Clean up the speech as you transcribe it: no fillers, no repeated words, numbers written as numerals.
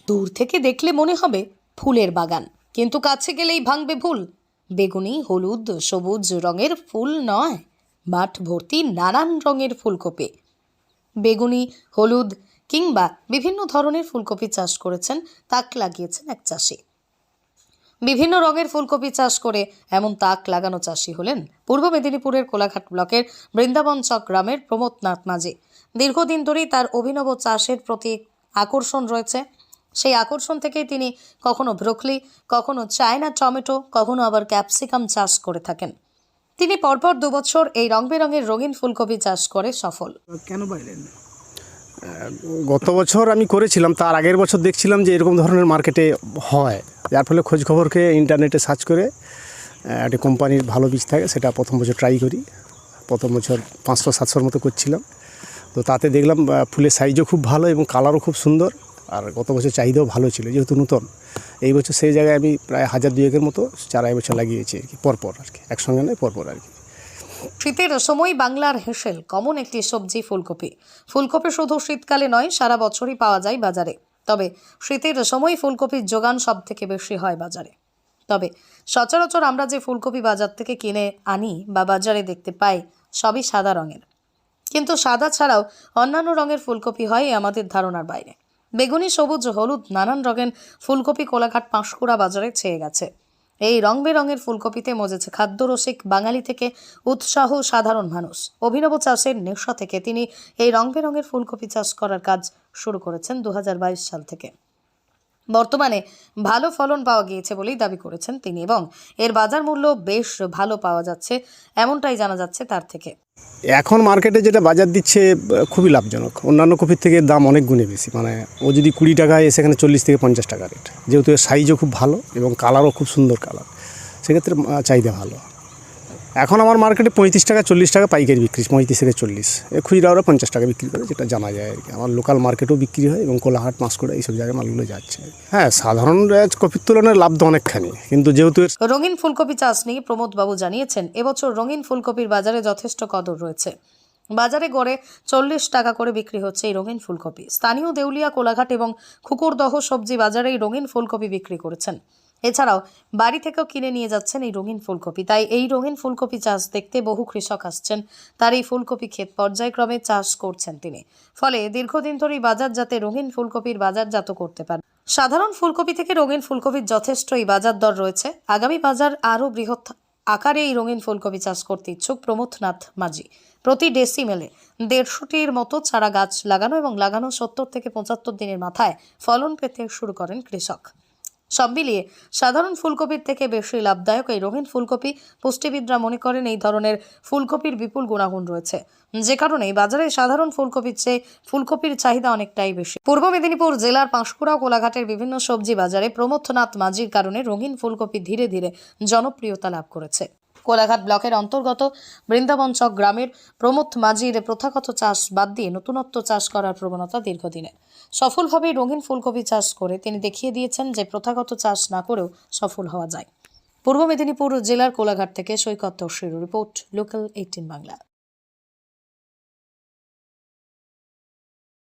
দূর থেকে দেখলে মনে হবে ফুলের বাগান, কিন্তু কাছে গেলেই ভাঙবে ভুল। বেগুনি, হলুদ, সবুজ রঙের ফুল নয়, মাঠ ভর্তি নানান রঙের ফুলকপি। বেগুনি, হলুদ কিংবা বিভিন্ন ধরনের ফুলকপি চাষ করেছেন, তাক লাগিয়েছেন এক চাষি। বিভিন্ন রঙের ফুলকপি চাষ করে এমন তাক লাগানো চাষি হলেন পূর্ব মেদিনীপুরের কোলাঘাট ব্লকের বৃন্দাবন চক গ্রামের প্রমথনাথ মাঝি। দীর্ঘদিন ধরেই তার অভিনব চাষের প্রতি আকর্ষণ রয়েছে। সেই আকর্ষণ থেকেই তিনি কখনো ব্রোকলি, কখনো চায়না টমেটো, কখনো আবার ক্যাপসিকাম চাষ করে থাকেন। তিনি পরপর 2 বছর এই রং বেরঙের রঙিন ফুলকপি চাষ করে সফল। কেন পাইলেন? গত বছর আমি করেছিলাম, তার আগের বছর দেখছিলাম যে এরকম ধরনের মার্কেটে হয়, যার ফলে খোঁজ খবরকে ইন্টারনেটে সার্চ করে একটা কোম্পানির ভালো বীজ থাকে, সেটা প্রথম বছর ট্রাই করি। প্রথম বছর 500-700 মতো করছিলাম, তো তাতে দেখলাম ফুলের সাইজও খুব ভালো এবং কালারও খুব সুন্দর, আর গত বছর চাহিদাও ভালো ছিল যেহেতু নতুন। এই বছর সেই জায়গায় আমি প্রায় 1000-2000 মতো চারা এবছর লাগিয়েছি আর কি, পরপর আর কি, একসঙ্গে নয়, পরপর আর কি। শীতের সময় বাংলার হেসেল কমন একটি সবজি ফুলকপি। ফুলকপি শুধু শীতকালে নয়, সারা বছরই পাওয়া যায় বাজারে। তবে শীতের সময় ফুলকপির যোগান সব থেকে বেশি হয় বাজারে। তবে সচরাচর আমরা যে ফুলকপি বাজার থেকে কিনে আনি বা বাজারে দেখতে পাই, সবই সাদা রঙের। কিন্তু সাদা ছাড়াও অন্যান্য রঙের ফুলকপি হয় আমাদের ধারণার বাইরে। বেগুনি, সবুজ, হলুদ নানান রঙের ফুলকপি কোলাঘাট পাঁশকুড়া বাজারে ছেয়ে গেছে। এই রং বেরঙের ফুলকপিতে মজেছে খাদ্যরসিক বাঙালি থেকে উৎসাহ সাধারণ মানুষ। অভিনব চাষের নেশা থেকে তিনি এই রং বেরঙের ফুলকপি চাষ করার কাজ শুরু করেছেন 2022 সাল থেকে। বর্তমানে ভালো ফলন পাওয়া গিয়েছে বলেই দাবি করেছেন তিনি, এবং এর বাজার মূল্য বেশ ভালো পাওয়া যাচ্ছে, এমনটাই জানা যাচ্ছে তার থেকে। এখন মার্কেটে যেটা বাজার দিচ্ছে খুবই লাভজনক, অন্যান্য কপির থেকে দাম অনেক গুণে বেশি। মানে ও যদি 20 টাকায়, সেখানে 40 থেকে 50 টাকা রেট, যেহেতু এর সাইজও খুব ভালো এবং কালারও খুব সুন্দর কালার, সেক্ষেত্রে চাহিদা ভালো। এখন আমার মার্কেটে 35 টাকা 40 টাকা পাইকারি বিক্রি, 35 থেকে 40। খুচরা ওরা 50 টাকা বিক্রি করে, যেটা জানা যায় আর কি। আমার লোকাল মার্কেটেও বিক্রি হয় এবং কোলাহাট, পাঁশকুড়া এইসব জায়গায় মালগুলো যাচ্ছে। হ্যাঁ, সাধারণ কপির তুলনায় লাভ তো অনেকখানি, কিন্তু যেহেতু রঙিন ফুলকপি চাষ নিয়ে প্রমোদ বাবু জানিয়েছেন, এবছর রঙিন ফুলকপির বাজারে যথেষ্ট কদর রয়েছে। বাজারে গড়ে 40 টাকা করে বিক্রি হচ্ছে এই রঙিন ফুলকপি। স্থানীয় দেউলিয়া, কোলাঘাট এবং খুকুরদহ সবজি বাজারে এই রঙিন ফুলকপি বিক্রি করেছেন। এছাড়াও বাড়ি থেকেও কিনে নিয়ে যাচ্ছেন এই রঙিন ফুলকপি। তাই এই রঙিন ফুলকপি চাষ দেখতে বহু কৃষক আসছেন। তার এই ফুলকপি ক্ষেত পর্যায়ক্রমে চাষ করছেন তিনি। ফলে দীর্ঘদিন ধরেই বাজারজাতে রঙিন ফুলকপির বাজারজাত করতে পারেন। সাধারণ ফুলকপি থেকে রঙিন ফুলকপির যথেষ্টই বাজার দর রয়েছে। আগামী বাজার আরও বৃহৎ আকারে এই রঙিন ফুলকপি চাষ করতে ইচ্ছুক প্রমথনাথ মাঝি। প্রতি ডেসিমেলে 150টির মতো চারা গাছ লাগানো এবং লাগানো 70 থেকে 75 দিনের মাথায় ফলন পেতে শুরু করেন কৃষক। সব মিলিয়ে সাধারণ ফুলকপির থেকে বেশি লাভদায়ক এই রঙিন ফুলকপি। পুষ্টিবিদরা মনে করেন এই ধরনের ফুলকপির বিপুল গুণাগুণ রয়েছে, যে কারণে বাজারে সাধারণ ফুলকপির চেয়ে ফুলকপির চাহিদা অনেকটাই বেশি। পূর্ব মেদিনীপুর জেলার পাঁশকুড়া ও কোলাঘাটের বিভিন্ন সবজি বাজারে প্রমথনাথ মাঝির কারণে রঙিন ফুলকপি ধীরে ধীরে জনপ্রিয়তা লাভ করেছে। কোলাঘাট ব্লকের অন্তর্গত বৃন্দাবন চক গ্রামের প্রমথ মাঝির প্রথাগত চাষ বাদ দিয়ে নতুনত্ব চাষ করার প্রবণতা দীর্ঘদিনের। সফলভাবে রঙিন ফুলকপি চাষ করে তিনি দেখিয়ে দিয়েছেন যে প্রথাগত চাষ না করেও সফল হওয়া যায়। পূর্ব মেদিনীপুর জেলার কোলাঘাট থেকে সৈকত তৌসির রিপোর্ট, লোকাল 18 বাংলা।